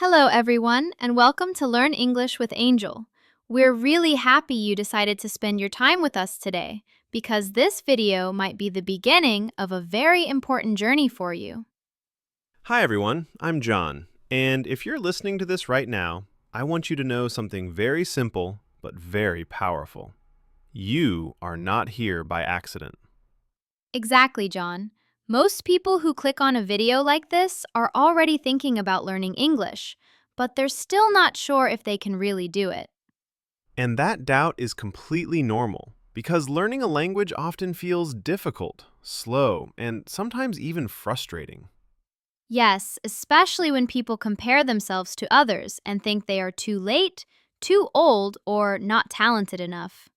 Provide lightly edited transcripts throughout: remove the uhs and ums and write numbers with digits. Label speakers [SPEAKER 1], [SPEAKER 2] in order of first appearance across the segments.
[SPEAKER 1] Hello, everyone, and welcome to Learn English with Angel. We're really happy you decided to spend your time with us today because this video might be the beginning of a very important journey for you.
[SPEAKER 2] Hi, everyone. I'm John. And if you're listening to this right now, I want you to know something very simple but very powerful. You are not here by accident.
[SPEAKER 1] Exactly, John. Most people who click on a video like this are already thinking about learning English, but they're still not sure if they can really do it.
[SPEAKER 2] And that doubt is completely normal because learning a language often feels difficult, slow, and sometimes even frustrating.
[SPEAKER 1] Yes, especially when people compare themselves to others and think they are too late, too old, or not talented enough.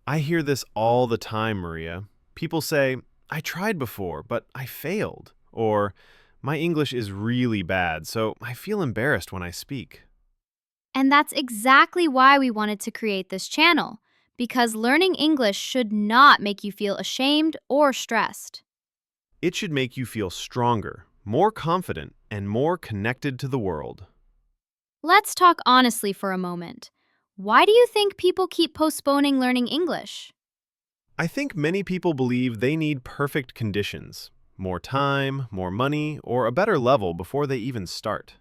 [SPEAKER 2] I hear this all the time, Maria. People say, I tried before, but I failed. Or, my English is really bad, so I feel embarrassed when I speak.
[SPEAKER 1] And that's exactly why we wanted to create this channel, because learning English should not make you feel ashamed or stressed.
[SPEAKER 2] It should make you feel stronger, more confident, and more connected to the world.
[SPEAKER 1] Let's talk honestly for a moment. Why do you think people keep postponing learning English?
[SPEAKER 2] I think many people believe they need perfect conditions, more time, more money, or a better level before they even start.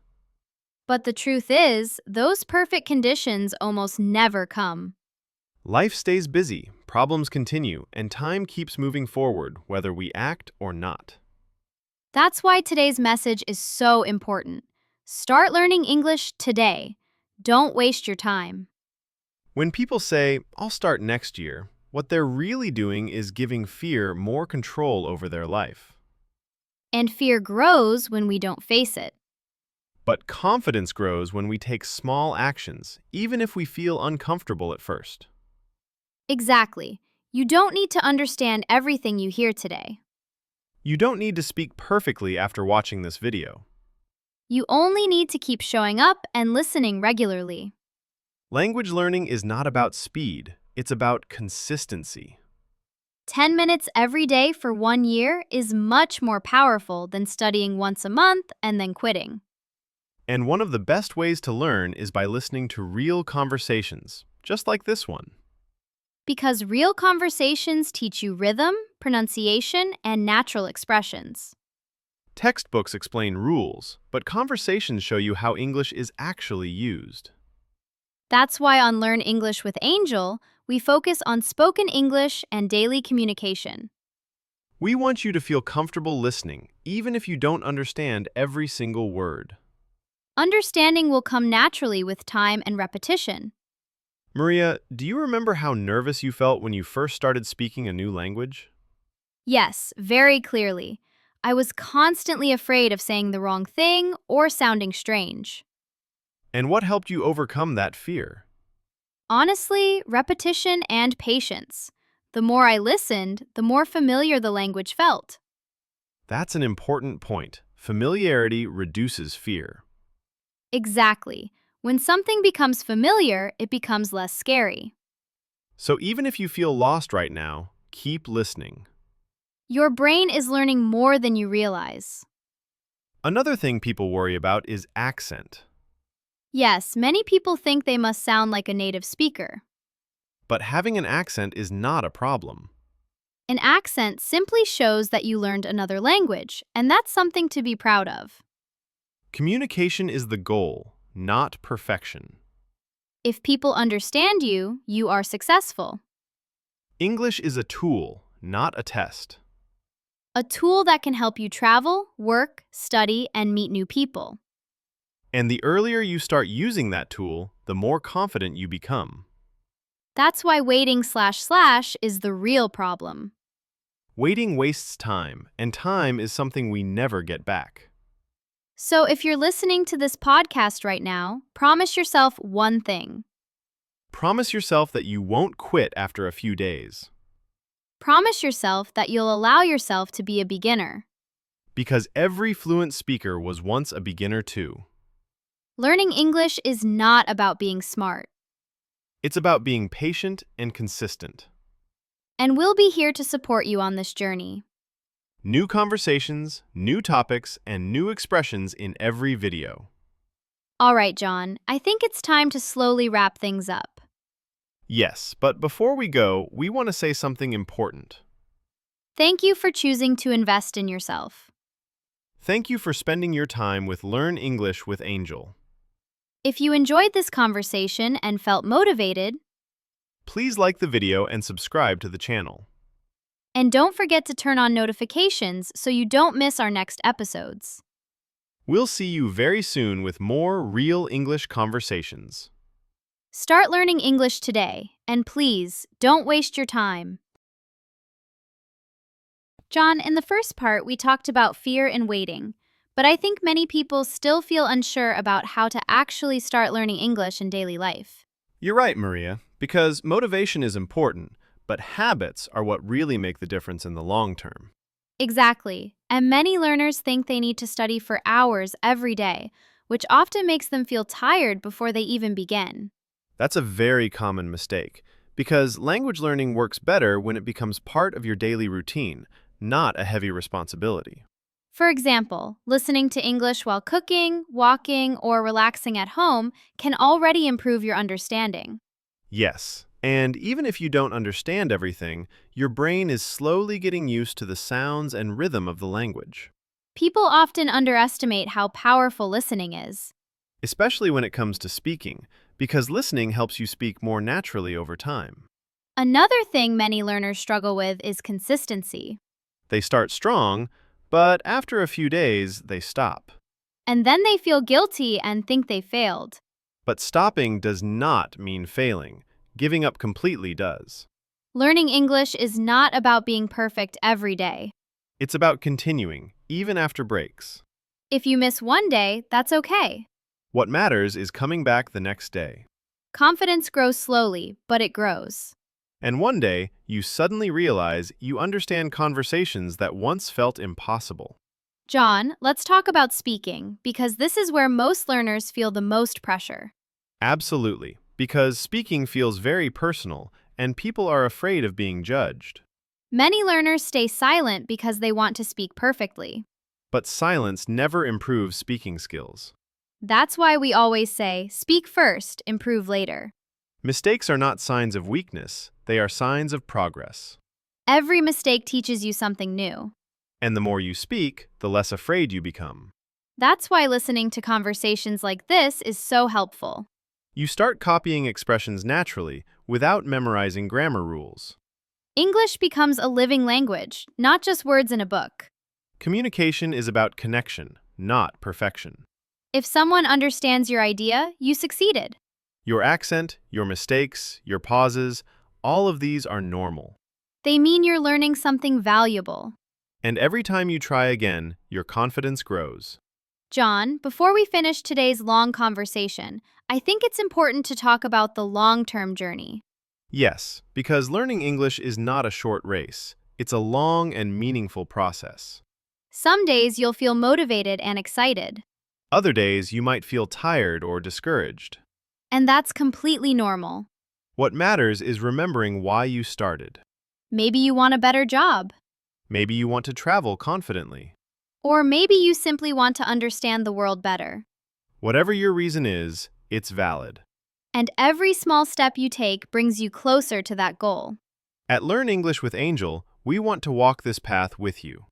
[SPEAKER 1] But the truth is, those perfect conditions almost never come.
[SPEAKER 2] Life stays busy, problems continue, and time keeps moving forward whether we act or not.
[SPEAKER 1] That's why today's message is so important. Start learning English today. Don't waste your time.
[SPEAKER 2] When people say, I'll start next year, what they're really doing is giving fear more control over their life.
[SPEAKER 1] And fear grows when we don't face it.
[SPEAKER 2] But confidence grows when we take small actions, even if we feel uncomfortable at first.
[SPEAKER 1] Exactly. You don't need to understand everything you hear today.
[SPEAKER 2] You don't need to speak perfectly after watching this video.
[SPEAKER 1] You only need to keep showing up and listening regularly.
[SPEAKER 2] Language learning is not about speed, it's about consistency.
[SPEAKER 1] 10 minutes every day for 1 year is much more powerful than studying once a month and then quitting.
[SPEAKER 2] And one of the best ways to learn is by listening to real conversations, just like this one.
[SPEAKER 1] Because real conversations teach you rhythm, pronunciation, and natural expressions.
[SPEAKER 2] Textbooks explain rules, but conversations show you how English is actually used.
[SPEAKER 1] That's why on Learn English with Angel, we focus on spoken English and daily communication.
[SPEAKER 2] We want you to feel comfortable listening, even if you don't understand every single word.
[SPEAKER 1] Understanding will come naturally with time and repetition.
[SPEAKER 2] Maria, do you remember how nervous you felt when you first started speaking a new language?
[SPEAKER 1] Yes, very clearly. I was constantly afraid of saying the wrong thing or sounding strange.
[SPEAKER 2] And what helped you overcome that fear?
[SPEAKER 1] Honestly, repetition and patience. The more I listened, the more familiar the language felt.
[SPEAKER 2] That's an important point. Familiarity reduces fear.
[SPEAKER 1] Exactly. When something becomes familiar, it becomes less scary.
[SPEAKER 2] So even if you feel lost right now, keep listening.
[SPEAKER 1] Your brain is learning more than you realize.
[SPEAKER 2] Another thing people worry about is accent.
[SPEAKER 1] Yes, many people think they must sound like a native speaker.
[SPEAKER 2] But having an accent is not a problem.
[SPEAKER 1] An accent simply shows that you learned another language, and that's something to be proud of.
[SPEAKER 2] Communication is the goal, not perfection.
[SPEAKER 1] If people understand you, you are successful.
[SPEAKER 2] English is a tool, not a test.
[SPEAKER 1] A tool that can help you travel, work, study, and meet new people.
[SPEAKER 2] And the earlier you start using that tool, the more confident you become.
[SPEAKER 1] That's why waiting is the real problem.
[SPEAKER 2] Waiting wastes time, and time is something we never get back.
[SPEAKER 1] So if you're listening to this podcast right now, promise yourself one thing.
[SPEAKER 2] Promise yourself that you won't quit after a few days.
[SPEAKER 1] Promise yourself that you'll allow yourself to be a beginner.
[SPEAKER 2] Because every fluent speaker was once a beginner too.
[SPEAKER 1] Learning English is not about being smart.
[SPEAKER 2] It's about being patient and consistent.
[SPEAKER 1] And we'll be here to support you on this journey.
[SPEAKER 2] New conversations, new topics, and new expressions in every video.
[SPEAKER 1] All right, John, I think it's time to slowly wrap things up.
[SPEAKER 2] Yes, but before we go, we want to say something important.
[SPEAKER 1] Thank you for choosing to invest in yourself.
[SPEAKER 2] Thank you for spending your time with Learn English with Angel.
[SPEAKER 1] If you enjoyed this conversation and felt motivated,
[SPEAKER 2] Please like the video and subscribe to the channel.
[SPEAKER 1] and don't forget to turn on notifications so you don't miss our next episodes.
[SPEAKER 2] We'll see you very soon with more real English conversations.
[SPEAKER 1] Start learning English today, and please, don't waste your time. John, in the first part, we talked about fear and waiting, but I think many people still feel unsure about how to actually start learning English in daily life.
[SPEAKER 2] You're right, Maria, because motivation is important, but habits are what really make the difference in the long term.
[SPEAKER 1] Exactly, and many learners think they need to study for hours every day, which often makes them feel tired before they even begin.
[SPEAKER 2] That's a very common mistake, because language learning works better when it becomes part of your daily routine, not a heavy responsibility.
[SPEAKER 1] For example, listening to English while cooking, walking, or relaxing at home can already improve your understanding.
[SPEAKER 2] Yes, and even if you don't understand everything, your brain is slowly getting used to the sounds and rhythm of the language,
[SPEAKER 1] People often underestimate how powerful listening is.
[SPEAKER 2] especially when it comes to speaking, because listening helps you speak more naturally over time.
[SPEAKER 1] Another thing many learners struggle with is consistency,
[SPEAKER 2] They start strong, but after a few days, they stop.
[SPEAKER 1] and then they feel guilty and think they failed.
[SPEAKER 2] But stopping does not mean failing. Giving up completely does.
[SPEAKER 1] Learning English is not about being perfect every day.
[SPEAKER 2] It's about continuing, even after breaks.
[SPEAKER 1] If you miss one day, that's okay.
[SPEAKER 2] What matters is coming back the next day.
[SPEAKER 1] Confidence grows slowly, but it grows.
[SPEAKER 2] And one day, you suddenly realize you understand conversations that once felt impossible.
[SPEAKER 1] John, let's talk about speaking, because this is where most learners feel the most pressure.
[SPEAKER 2] Absolutely, because speaking feels very personal, and people are afraid of being judged.
[SPEAKER 1] Many learners stay silent because they want to speak perfectly.
[SPEAKER 2] But silence never improves speaking skills.
[SPEAKER 1] That's why we always say, speak first, improve later.
[SPEAKER 2] Mistakes are not signs of weakness, they are signs of progress.
[SPEAKER 1] Every mistake teaches you something new.
[SPEAKER 2] And the more you speak, the less afraid you become.
[SPEAKER 1] That's why listening to conversations like this is so helpful.
[SPEAKER 2] You start copying expressions naturally without memorizing grammar rules.
[SPEAKER 1] English becomes a living language, not just words in a book.
[SPEAKER 2] Communication is about connection, not perfection.
[SPEAKER 1] If someone understands your idea, you succeeded.
[SPEAKER 2] Your accent, your mistakes, your pauses, all of these are normal.
[SPEAKER 1] They mean you're learning something valuable.
[SPEAKER 2] And every time you try again, your confidence grows.
[SPEAKER 1] John, before we finish today's long conversation, I think it's important to talk about the long-term journey.
[SPEAKER 2] Yes, because learning English is not a short race. It's a long and meaningful process.
[SPEAKER 1] Some days you'll feel motivated and excited,
[SPEAKER 2] Other days, you might feel tired or discouraged.
[SPEAKER 1] and that's completely normal.
[SPEAKER 2] What matters is remembering why you started.
[SPEAKER 1] Maybe you want a better job,
[SPEAKER 2] Maybe you want to travel confidently.
[SPEAKER 1] or maybe you simply want to understand the world better.
[SPEAKER 2] Whatever your reason is, it's valid.
[SPEAKER 1] And every small step you take brings you closer to that goal.
[SPEAKER 2] At Learn English with Angel, we want to walk this path with you.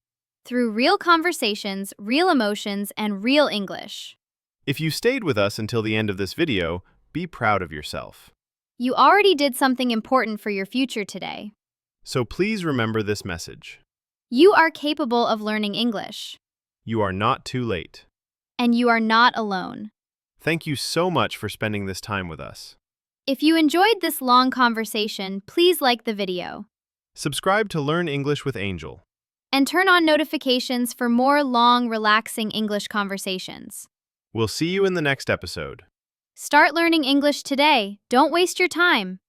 [SPEAKER 1] Through real conversations, real emotions, and real English.
[SPEAKER 2] If you stayed with us until the end of this video, be proud of yourself.
[SPEAKER 1] You already did something important for your future today.
[SPEAKER 2] So please remember this message.
[SPEAKER 1] You are capable of learning English,
[SPEAKER 2] You are not too late.
[SPEAKER 1] and you are not alone.
[SPEAKER 2] Thank you so much for spending this time with us.
[SPEAKER 1] If you enjoyed this long conversation, please like the video
[SPEAKER 2] Subscribe to Learn English with Angel.
[SPEAKER 1] and turn on notifications for more long, relaxing English conversations.
[SPEAKER 2] We'll see you in the next episode.
[SPEAKER 1] Start learning English today. Don't waste your time.